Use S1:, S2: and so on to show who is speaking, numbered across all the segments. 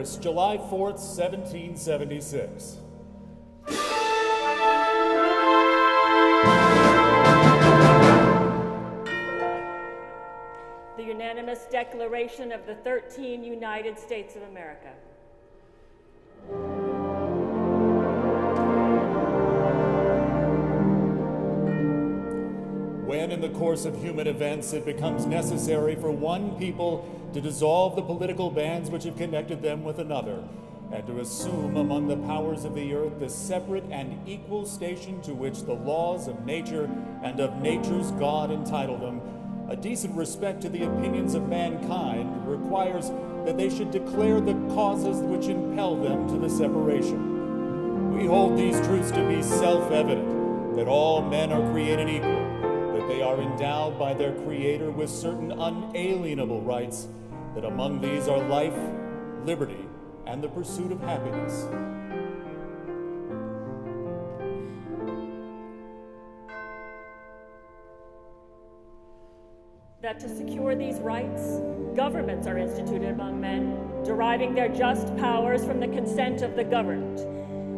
S1: Paris, July 4th, 1776.
S2: The unanimous declaration of the 13 United States of America.
S1: When in the course of human events it becomes necessary for one people to dissolve the political bands which have connected them with another, and to assume among the powers of the earth the separate and equal station to which the laws of nature and of nature's God entitle them, a decent respect to the opinions of mankind requires that they should declare the causes which impel them to the separation. We hold these truths to be self-evident, that all men are created equal, that they are endowed by their Creator with certain unalienable rights, that among these are life, liberty, and the pursuit of happiness.
S2: That to secure these rights, governments are instituted among men, deriving their just powers from the consent of the governed.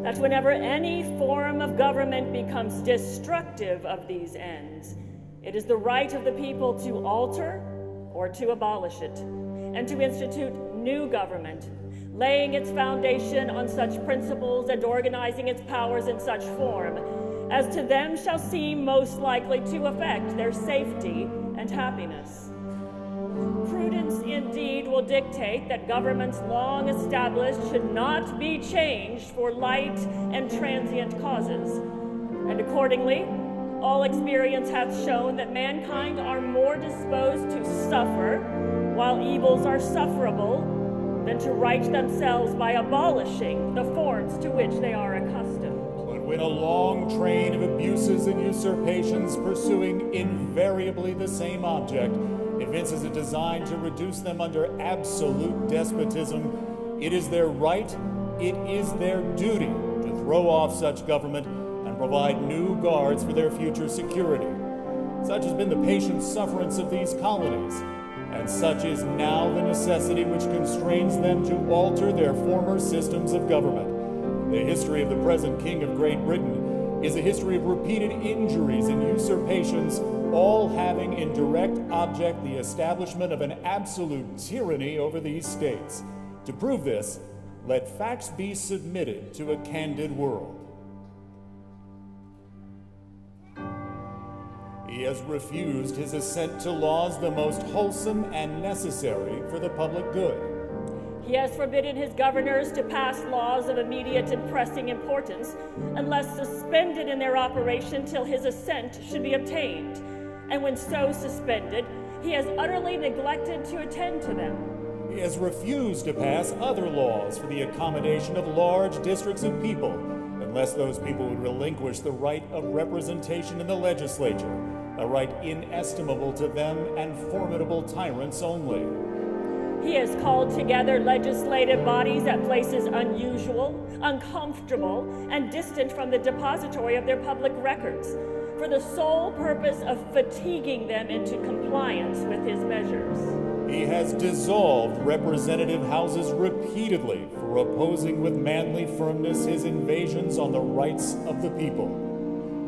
S2: That whenever any form of government becomes destructive of these ends, it is the right of the people to alter or to abolish it, and to institute new government, laying its foundation on such principles and organizing its powers in such form as to them shall seem most likely to affect their safety and happiness. Prudence indeed will dictate that governments long established should not be changed for light and transient causes, and accordingly, all experience hath shown that mankind are more disposed to suffer while evils are sufferable than to right themselves by abolishing the forms to which they are accustomed.
S1: But when a long train of abuses and usurpations pursuing invariably the same object evinces a design to reduce them under absolute despotism, it is their right, it is their duty to throw off such government and provide new guards for their future security. Such has been the patient sufferance of these colonies, and such is now the necessity which constrains them to alter their former systems of government. The history of the present King of Great Britain is a history of repeated injuries and usurpations, all having in direct object the establishment of an absolute tyranny over these states. To prove this, let facts be submitted to a candid world. He has refused his assent to laws the most wholesome and necessary for the public good.
S2: He has forbidden his governors to pass laws of immediate and pressing importance unless suspended in their operation till his assent should be obtained. And when so suspended, he has utterly neglected to attend to them.
S1: He has refused to pass other laws for the accommodation of large districts of people, unless those people would relinquish the right of representation in the legislature, a right inestimable to them and formidable tyrants only.
S2: He has called together legislative bodies at places unusual, uncomfortable, and distant from the depository of their public records, for the sole purpose of fatiguing them into compliance with his measures.
S1: He has dissolved representative houses repeatedly for opposing with manly firmness his invasions on the rights of the people.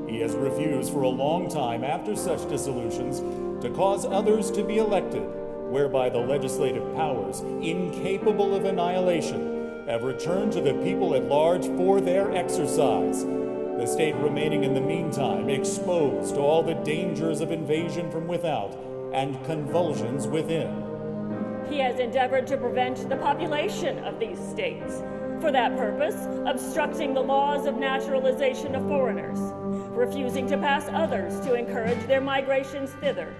S1: He has refused for a long time after such dissolutions to cause others to be elected, whereby the legislative powers, incapable of annihilation, have returned to the people at large for their exercise, the state remaining in the meantime exposed to all the dangers of invasion from without and convulsions within.
S2: He has endeavored to prevent the population of these states, for that purpose obstructing the laws of naturalization of foreigners, refusing to pass others to encourage their migrations thither,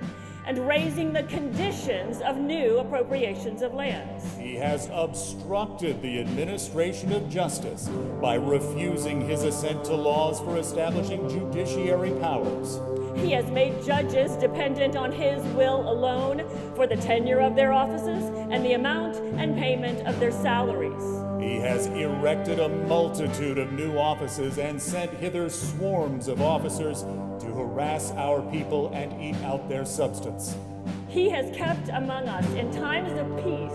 S2: and raising the conditions of new appropriations of lands.
S1: He has obstructed the administration of justice by refusing his assent to laws for establishing judiciary powers.
S2: He has made judges dependent on his will alone for the tenure of their offices and the amount and payment of their salaries.
S1: He has erected a multitude of new offices and sent hither swarms of officers to harass our people and eat out their substance.
S2: He has kept among us in times of peace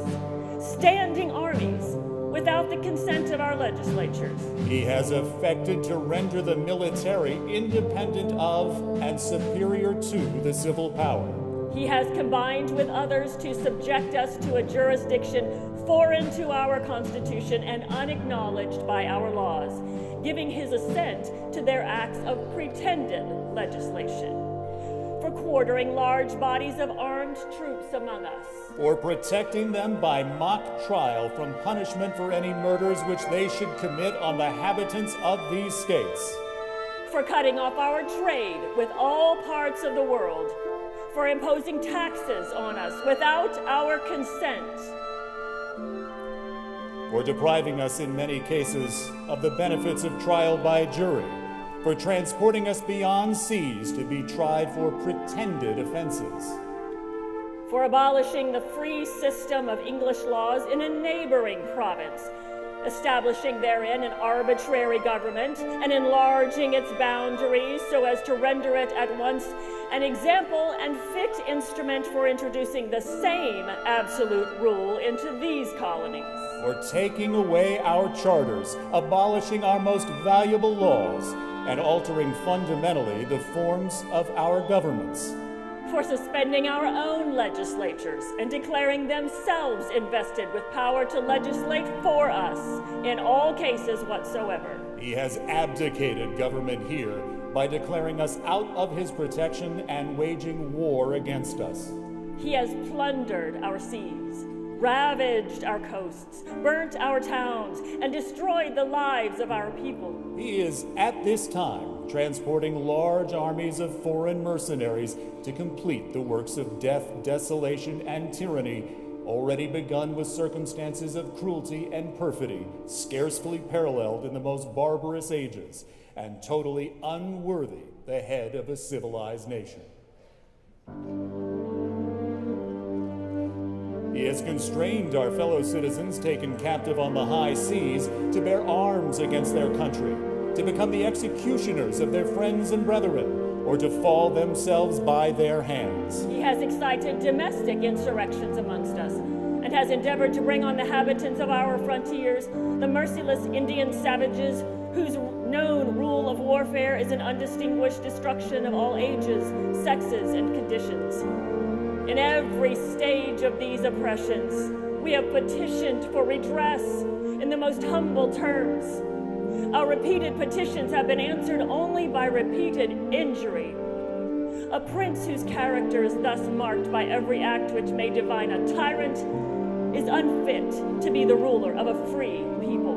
S2: standing armies without the consent of our legislatures.
S1: He has effected to render the military independent of and superior to the civil power.
S2: He has combined with others to subject us to a jurisdiction foreign to our Constitution and unacknowledged by our laws, giving his assent to their acts of pretended legislation, for quartering large bodies of armed troops among us,
S1: for protecting them by mock trial from punishment for any murders which they should commit on the habitants of these states,
S2: for cutting off our trade with all parts of the world, for imposing taxes on us without our consent,
S1: for depriving us in many cases of the benefits of trial by jury, for transporting us beyond seas to be tried for pretended offenses,
S2: for abolishing the free system of English laws in a neighboring province, establishing therein an arbitrary government and enlarging its boundaries so as to render it at once an example and fit instrument for introducing the same absolute rule into these colonies,
S1: for taking away our charters, abolishing our most valuable laws, and altering fundamentally the forms of our governments,
S2: for suspending our own legislatures and declaring themselves invested with power to legislate for us in all cases whatsoever.
S1: He has abdicated government here by declaring us out of his protection and waging war against us.
S2: He has plundered our seas, ravaged our coasts, burnt our towns, and destroyed the lives of our people.
S1: He is, at this time, transporting large armies of foreign mercenaries to complete the works of death, desolation, and tyranny, already begun with circumstances of cruelty and perfidy, scarcely paralleled in the most barbarous ages, and totally unworthy the head of a civilized nation. He has constrained our fellow citizens taken captive on the high seas to bear arms against their country, to become the executioners of their friends and brethren, or to fall themselves by their hands.
S2: He has excited domestic insurrections amongst us, and has endeavored to bring on the inhabitants of our frontiers the merciless Indian savages whose known rule of warfare is an undistinguished destruction of all ages, sexes, and conditions. In every stage of these oppressions, we have petitioned for redress in the most humble terms. Our repeated petitions have been answered only by repeated injury. A prince whose character is thus marked by every act which may divine a tyrant is unfit to be the ruler of a free people.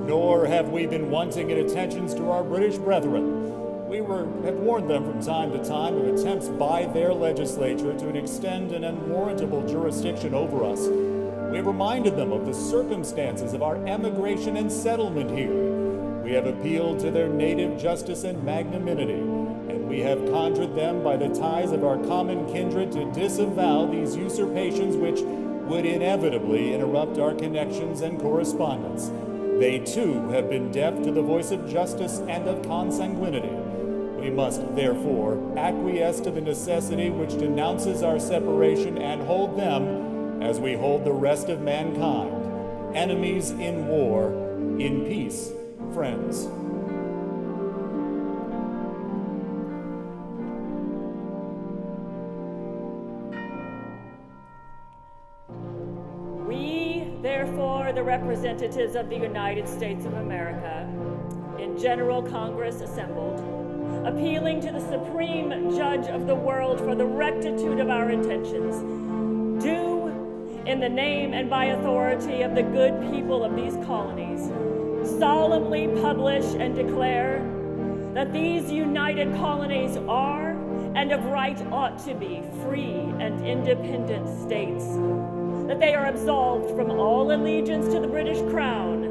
S1: Nor have we been wanting in attentions to our British brethren. We have warned them from time to time of attempts by their legislature to extend an unwarrantable jurisdiction over us. We have reminded them of the circumstances of our emigration and settlement here. We have appealed to their native justice and magnanimity, and we have conjured them by the ties of our common kindred to disavow these usurpations which would inevitably interrupt our connections and correspondence. They too have been deaf to the voice of justice and of consanguinity. We must, therefore, acquiesce to the necessity which denounces our separation and hold them, as we hold the rest of mankind, enemies in war, in peace, friends.
S2: We, therefore, the representatives of the United States of America, in General Congress assembled, appealing to the Supreme Judge of the world for the rectitude of our intentions, do, in the name and by authority of the good people of these colonies, solemnly publish and declare that these united colonies are, and of right ought to be, free and independent states, that they are absolved from all allegiance to the British Crown,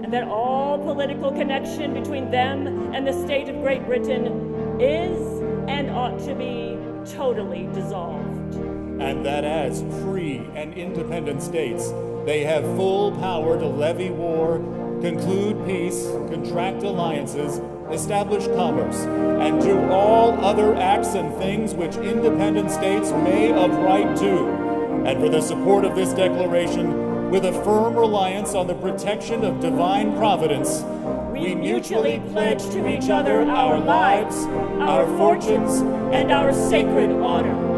S2: and that all political connection between them and the state of Great Britain is and ought to be totally dissolved.
S1: And that as free and independent states, they have full power to levy war, conclude peace, contract alliances, establish commerce, and do all other acts and things which independent states may of right do. And for the support of this declaration, with a firm reliance on the protection of divine providence, we mutually pledge to each other our lives, our fortunes, and our sacred honor.